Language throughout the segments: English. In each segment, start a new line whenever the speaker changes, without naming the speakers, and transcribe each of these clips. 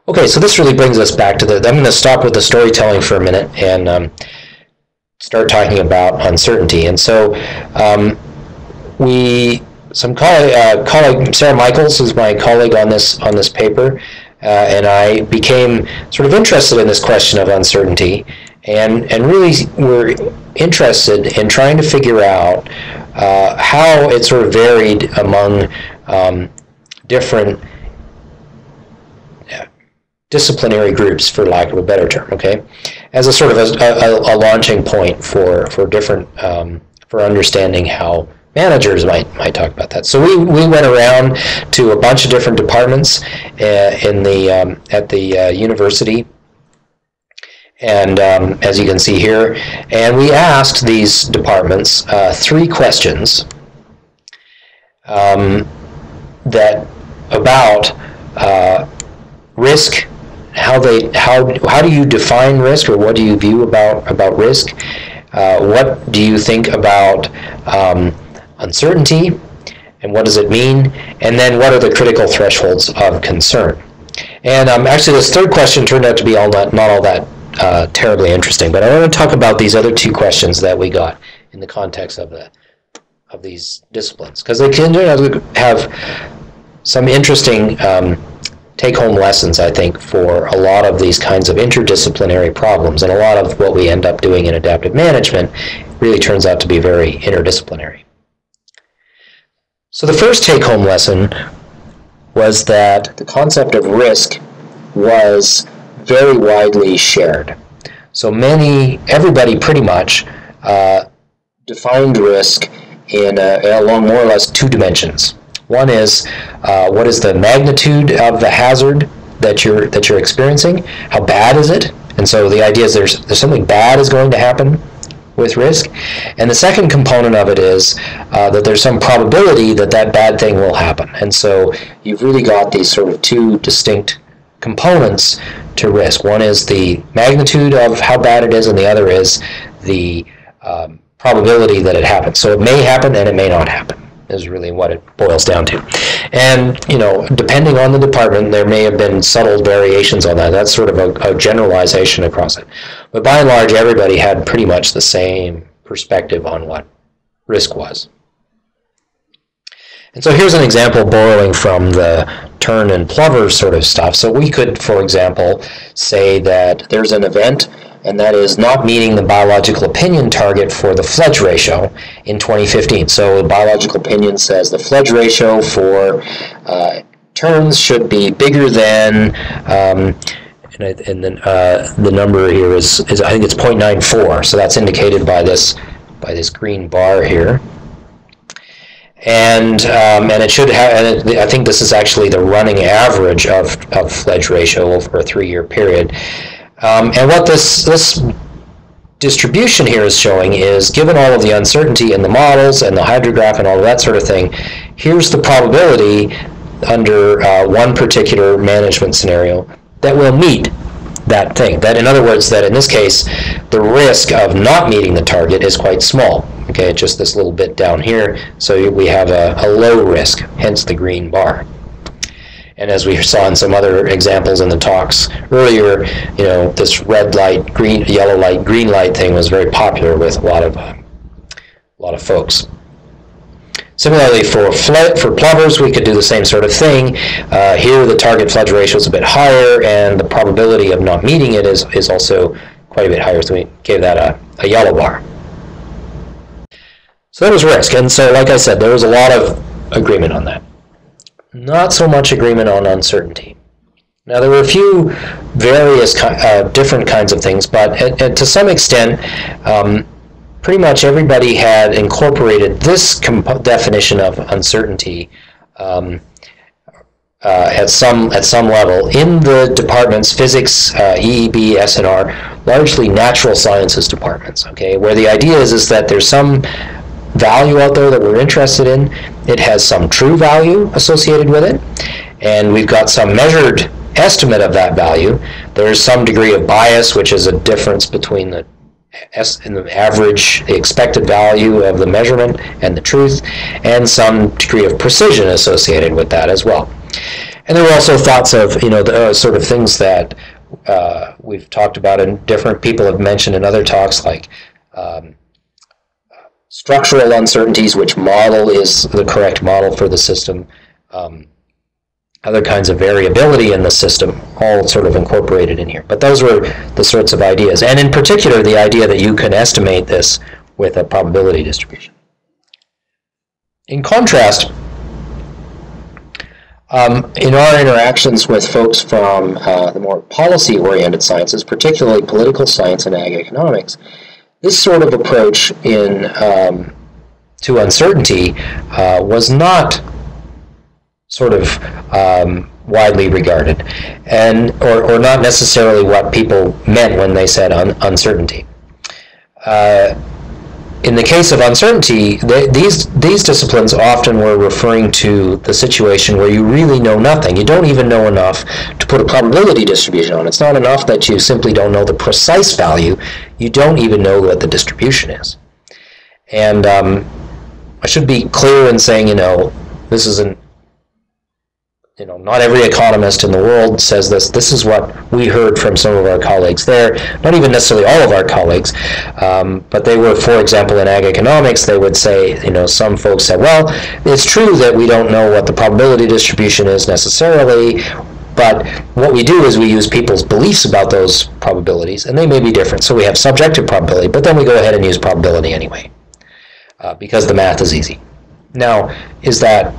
Okay, so this really brings us back to I'm going to stop with the storytelling for a minute and start talking about uncertainty. And so colleague Sarah Michaels, who's my colleague on this paper, and I became sort of interested in this question of uncertainty, and really were interested in trying to figure out how it sort of varied among different disciplinary groups, for lack of a better term, okay, as a sort of a launching point for different for understanding how managers might talk about that. So we went around to a bunch of different departments at the university, and as you can see here, and we asked these departments 3 questions that about risk. How do you define risk, or what do you view about risk? What do you think about uncertainty, and what does it mean? And then what are the critical thresholds of concern? And actually, this third question turned out to be not all that terribly interesting. But I want to talk about these other 2 questions that we got in the context of these disciplines, because they can have some interesting take-home lessons, I think, for a lot of these kinds of interdisciplinary problems, and a lot of what we end up doing in adaptive management really turns out to be very interdisciplinary. So the first take-home lesson was that the concept of risk was very widely shared. So everybody pretty much defined risk along more or less 2 dimensions. One is what is the magnitude of the hazard that you're experiencing? How bad is it? And so the idea is there's something bad is going to happen with risk. And the second component of it is that there's some probability that bad thing will happen. And so you've really got these sort of 2 distinct components to risk. One is the magnitude of how bad it is, and the other is the probability that it happens. So it may happen and it may not happen, is really what it boils down to. And, depending on the department, there may have been subtle variations on that. That's sort of a generalization across it. But by and large, everybody had pretty much the same perspective on what risk was. And so here's an example borrowing from the Turn and Plover sort of stuff. So we could, for example, say that there's an event, and that is not meeting the biological opinion target for the Fledge ratio in 2015. So the biological opinion says the Fledge ratio for turns should be bigger than, and then the number here is I think it's 0.94. So that's indicated by this green bar here. And it should have, and I think this is actually the running average of Fledge ratio over a 3-year period. And what this distribution here is showing is, given all of the uncertainty in the models and the hydrograph and all of that sort of thing, here's the probability under one particular management scenario that will meet that thing. That, in other words, that in this case, the risk of not meeting the target is quite small. Okay, just this little bit down here, so we have a low risk, hence the green bar. And as we saw in some other examples in the talks earlier, this red light, yellow light, green light thing was very popular with a lot of folks. Similarly, for plovers, we could do the same sort of thing. Here, the target Fledge ratio is a bit higher, and the probability of not meeting it is also quite a bit higher. So we gave that a yellow bar. So that was risk, and so like I said, there was a lot of agreement on that. Not so much agreement on uncertainty. Now, there were a few various different kinds of things, but to some extent, pretty much everybody had incorporated this definition of uncertainty at some level in the departments: physics, EEB, S&R, largely natural sciences departments. Okay, where the idea is that there's some value out there that we're interested in. It has some true value associated with it, and we've got some measured estimate of that value. There's some degree of bias, which is a difference between the average, the expected value of the measurement and the truth, and some degree of precision associated with that as well. And there were also thoughts of, the sort of things that we've talked about and different people have mentioned in other talks, like structural uncertainties, which model is the correct model for the system, other kinds of variability in the system, all sort of incorporated in here. But those were the sorts of ideas. And in particular, the idea that you can estimate this with a probability distribution. In contrast, in our interactions with folks from the more policy-oriented sciences, particularly political science and ag economics, this sort of approach to uncertainty was not sort of widely regarded, or not necessarily what people meant when they said uncertainty. In the case of uncertainty, these disciplines often were referring to the situation where you really know nothing. You don't even know enough to put a probability distribution on. It's not enough that you simply don't know the precise value. You don't even know what the distribution is. And I should be clear in saying, this isn't, not every economist in the world says this. This is what we heard from some of our colleagues there, not even necessarily all of our colleagues, but they were, for example, in ag economics, they would say, some folks said, well, it's true that we don't know what the probability distribution is necessarily, but what we do is we use people's beliefs about those probabilities, and they may be different. So we have subjective probability, but then we go ahead and use probability anyway, because the math is easy. Now, is that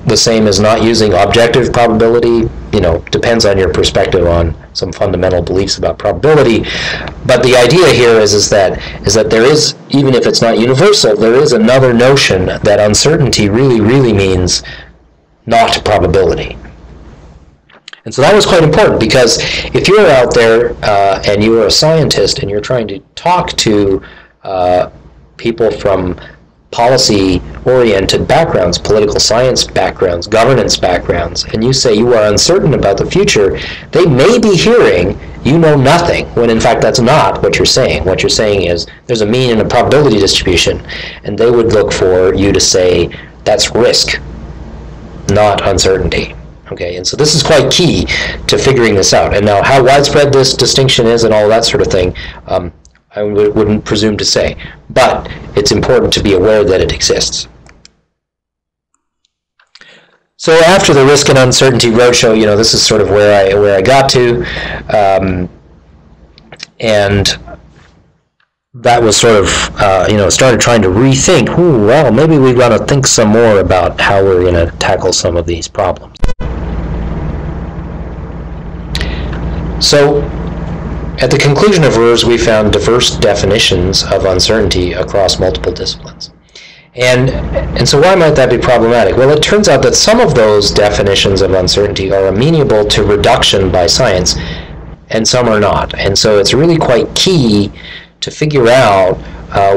the same as not using objective probability? Depends on your perspective on some fundamental beliefs about probability. But the idea here is that there is, even if it's not universal, there is another notion that uncertainty really, really means not probability. And so that was quite important, because if you're out there and you're a scientist and you're trying to talk to people from policy-oriented backgrounds, political science backgrounds, governance backgrounds, and you say you are uncertain about the future, they may be hearing you know nothing, when in fact that's not what you're saying. What you're saying is there's a mean and a probability distribution, and they would look for you to say that's risk, not uncertainty. Okay, and so this is quite key to figuring this out. And now how widespread this distinction is and all that sort of thing, I wouldn't presume to say, but it's important to be aware that it exists. So after the Risk and Uncertainty Roadshow, this is sort of where I got to, and that was sort of, started trying to rethink, well, maybe we want to think some more about how we're going to tackle some of these problems. So, at the conclusion of RERS, we found diverse definitions of uncertainty across multiple disciplines. And so why might that be problematic? Well, it turns out that some of those definitions of uncertainty are amenable to reduction by science, and some are not. And so it's really quite key to figure out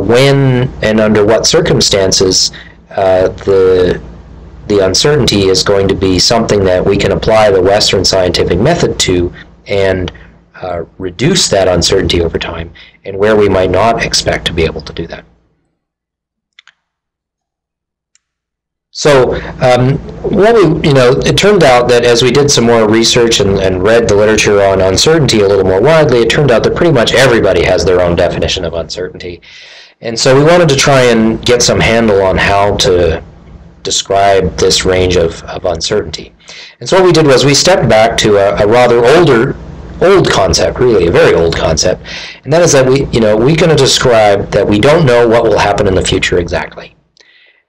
when and under what circumstances the uncertainty is going to be something that we can apply the Western scientific method to and reduce that uncertainty over time, and where we might not expect to be able to do that. So it turned out that as we did some more research and read the literature on uncertainty a little more widely, it turned out that pretty much everybody has their own definition of uncertainty. And so we wanted to try and get some handle on how to describe this range of uncertainty. And so what we did was we stepped back to a rather old concept, really a very old concept, and that is that we're going to describe that we don't know what will happen in the future exactly.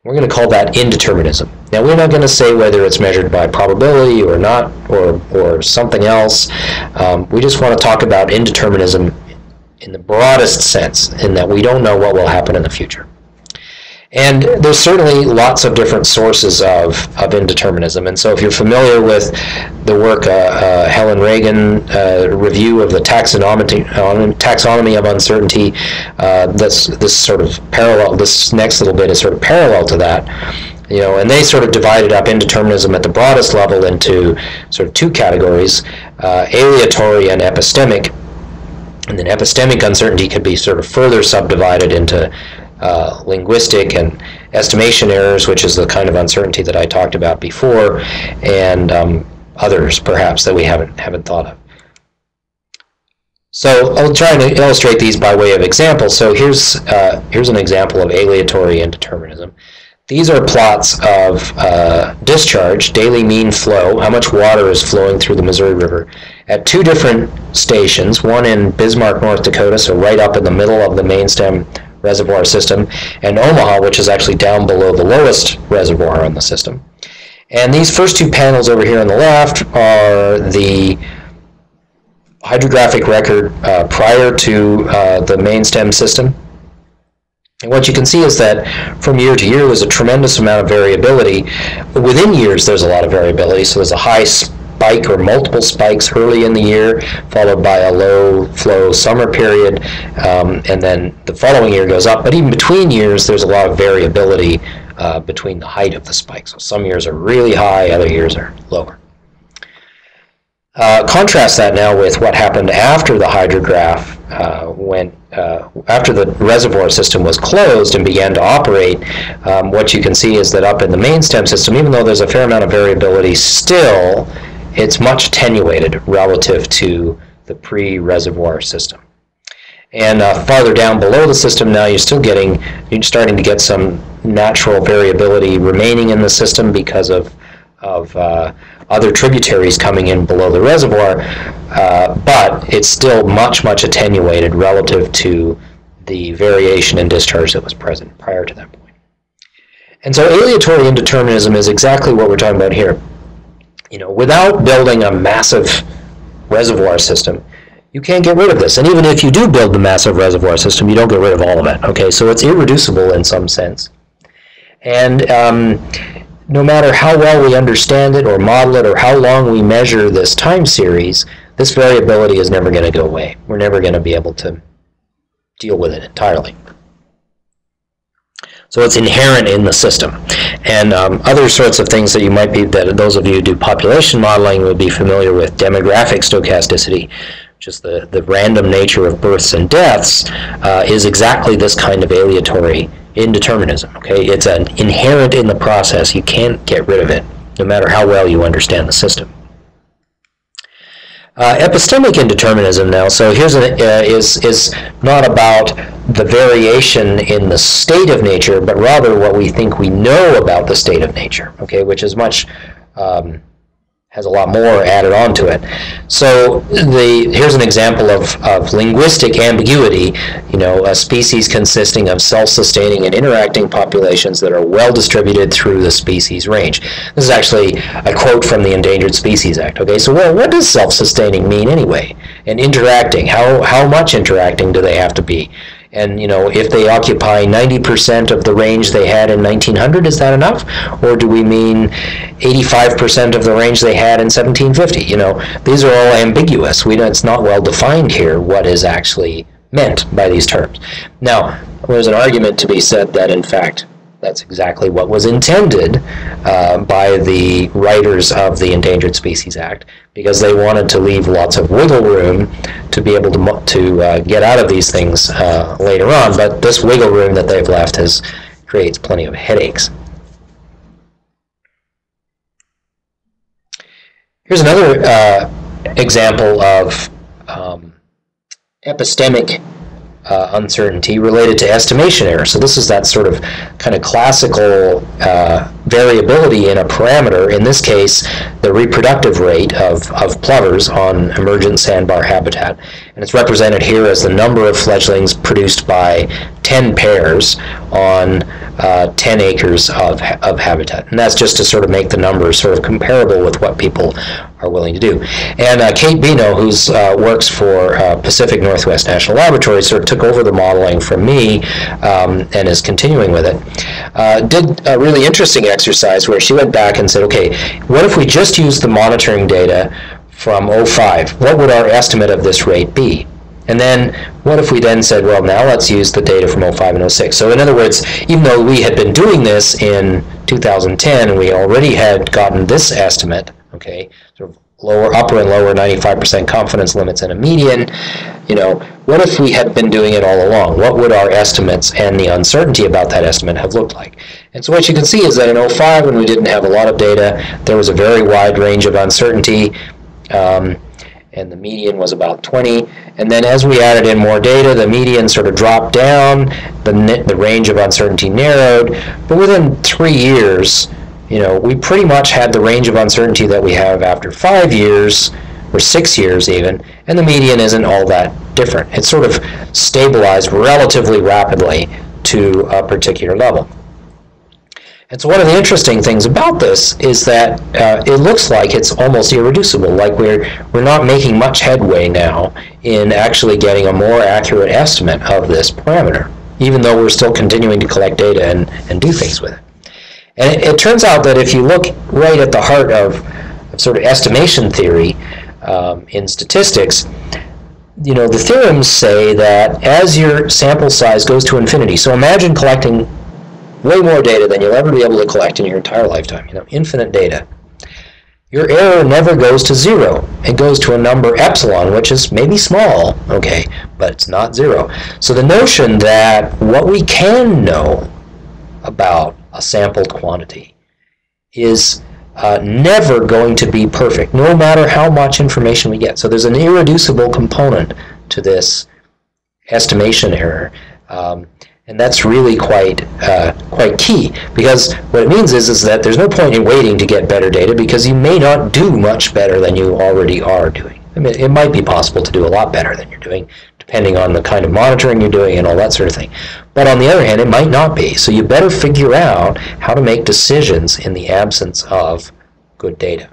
We're going to call that indeterminism. Now, we're not going to say whether it's measured by probability or not, or something else. We just want to talk about indeterminism in the broadest sense, in that we don't know what will happen in the future. And there's certainly lots of different sources of indeterminism. And so if you're familiar with the work, Helen Reagan review of the taxonomy of uncertainty, this next little bit is sort of parallel to that. And they sort of divided up indeterminism at the broadest level into sort of two categories, aleatory and epistemic. And then epistemic uncertainty could be sort of further subdivided into linguistic and estimation errors, which is the kind of uncertainty that I talked about before, and others perhaps that we haven't thought of. So I'll try to illustrate these by way of example. So here's an example of aleatory indeterminism. These are plots of discharge, daily mean flow, how much water is flowing through the Missouri River, at two different stations, one in Bismarck, North Dakota, so right up in the middle of the main stem reservoir system, and Omaha, which is actually down below the lowest reservoir on the system. And these first two panels over here on the left are the hydrographic record prior to the main stem system. And what you can see is that from year to year there's a tremendous amount of variability. Within years there's a lot of variability, so there's a high spike or multiple spikes early in the year, followed by a low flow summer period, and then the following year goes up. But even between years there's a lot of variability between the height of the spike. So some years are really high, other years are lower. Contrast that now with what happened after the hydrograph after the reservoir system was closed and began to operate. What you can see is that up in the main stem system, even though there's a fair amount of variability, still it's much attenuated relative to the pre-reservoir system. And farther down below the system now you're starting to get some natural variability remaining in the system because of other tributaries coming in below the reservoir, but it's still much attenuated relative to the variation in discharge that was present prior to that point. And so aleatory indeterminism is exactly what we're talking about here. You know, without building a massive reservoir system, you can't get rid of this. And even if you do build the massive reservoir system, you don't get rid of all of it. Okay, so it's irreducible in some sense. And no matter how well we understand it or model it or how long we measure this time series, this variability is never going to go away. We're never going to be able to deal with it entirely. So it's inherent in the system. And other sorts of things that you might be, that those of you who do population modeling would be familiar with, demographic stochasticity, which is the random nature of births and deaths, is exactly this kind of aleatory indeterminism. Okay, it's inherent in the process. You can't get rid of it, no matter how well you understand the system. Epistemic indeterminism now. So here's is not about the variation in the state of nature, but rather what we think we know about the state of nature. Okay, which is much has a lot more added on to it. So here's an example of linguistic ambiguity. You know, a species consisting of self-sustaining and interacting populations that are well distributed through the species range. This is actually a quote from the Endangered Species Act. Okay, so well, what does self-sustaining mean anyway? And interacting, how much interacting do they have to be? And, you know, if they occupy 90% of the range they had in 1900, is that enough? Or do we mean 85% of the range they had in 1750? You know, these are all ambiguous. It's not well defined here what is actually meant by these terms. Now, there's an argument to be said that, in fact, that's exactly what was intended by the writers of the Endangered Species Act, because they wanted to leave lots of wiggle room to be able to get out of these things later on. But this wiggle room that they've left creates plenty of headaches. Here's another example of epistemic uncertainty related to estimation error. So this is that sort of kind of classical variability in a parameter, in this case the reproductive rate of plovers on emergent sandbar habitat. And it's represented here as the number of fledglings produced by 10 pairs on 10 acres of habitat. And that's just to sort of make the numbers sort of comparable with what people are willing to do. And Kate Bino, who works for Pacific Northwest National Laboratory, sort of took over the modeling from me and is continuing with it, did a really interesting exercise where she went back and said, okay, what if we just use the monitoring data from 05? What would our estimate of this rate be? And then what if we then said, well, now let's use the data from 05 and 06. So in other words, even though we had been doing this in 2010 and we already had gotten this estimate, okay, sort of upper and lower 95% confidence limits and a median, what if we had been doing it all along? What would our estimates and the uncertainty about that estimate have looked like? And so what you can see is that in 2005, when we didn't have a lot of data, there was a very wide range of uncertainty, and the median was about 20. And then as we added in more data, the median sort of dropped down, the range of uncertainty narrowed, but within 3 years, we pretty much had the range of uncertainty that we have after 5 years, or 6 years even, and the median isn't all that different. It's sort of stabilized relatively rapidly to a particular level. And so one of the interesting things about this is that it looks like it's almost irreducible, like we're not making much headway now in actually getting a more accurate estimate of this parameter, even though we're still continuing to collect data and do things with it. And it turns out that if you look right at the heart of sort of estimation theory in statistics, the theorems say that as your sample size goes to infinity, so imagine collecting way more data than you'll ever be able to collect in your entire lifetime, infinite data. Your error never goes to 0. It goes to a number epsilon, which is maybe small, okay, but it's not 0. So the notion that what we can know about a sampled quantity is never going to be perfect, no matter how much information we get. So there's an irreducible component to this estimation error. And that's really quite key, because what it means is that there's no point in waiting to get better data, because you may not do much better than you already are doing. I mean, it might be possible to do a lot better than you're doing, depending on the kind of monitoring you're doing and all that sort of thing. But on the other hand, it might not be. So you better figure out how to make decisions in the absence of good data.